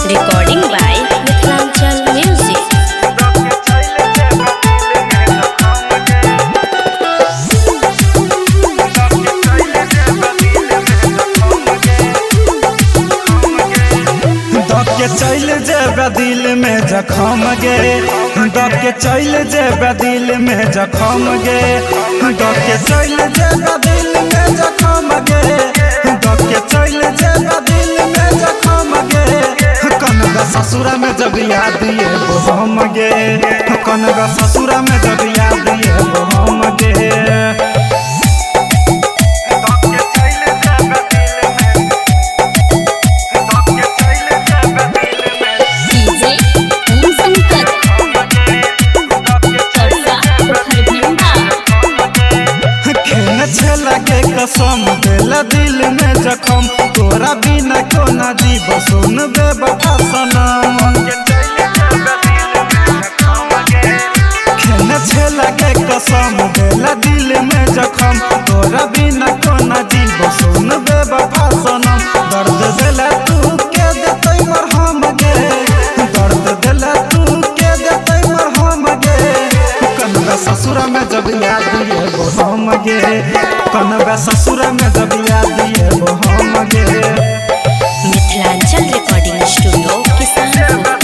Recording by Mithilanchal Music. चल जेबे दिल में जखम गे दब के चल जेबे दिल में जखम गे दब के चल जेबे दिल में जखम गे दब के चल जेबे दिल में जखम गे कनगा ससुरा में जब याद ये वो हम गे कनगा ससुरा में जब याद ये वो हम गे कसम देला दिल में जखम तोरा बिना को ना जीव सुन बे बता सनम खेल छेला के कसम देला दिल में जखम तोरा बिना को ना जीव सुन बे बता सनम दर्द देला तू के देतै मरहम गे दर्द देला तू के देतै मरहम गे कनगा ससुरा में जब याद ये वो हम गे कनगा ससुरा में जब याद ये वो हम गे मिथिलांचल रिकॉर्डिंग स्टूडियो किसानपुर।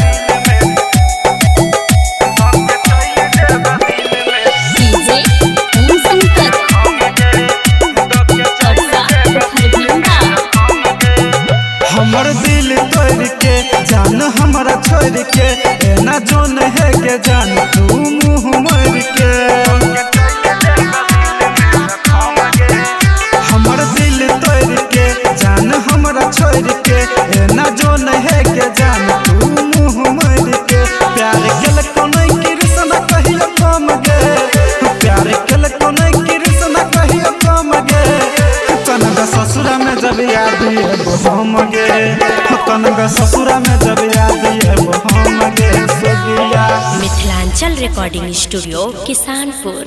हमर दिल तोड़ के जान हमरा छोड़ के एना जोन है के जान तू मुँह मर के हमर दिल तोड़ के जान हमरा छोड़ के एना जोन है के जान तू मुँह मर के प्यार केल कोनै कृष्ण कहियो कम गे प्यार केल कोनै कृष्ण कहियो कम गे कनगा ससुरा में जब याद ये वो हम गे कनगा ससुरा में जब याद ये वो हम गे सोगिया। Mithilanchal recording studio Kisanpur.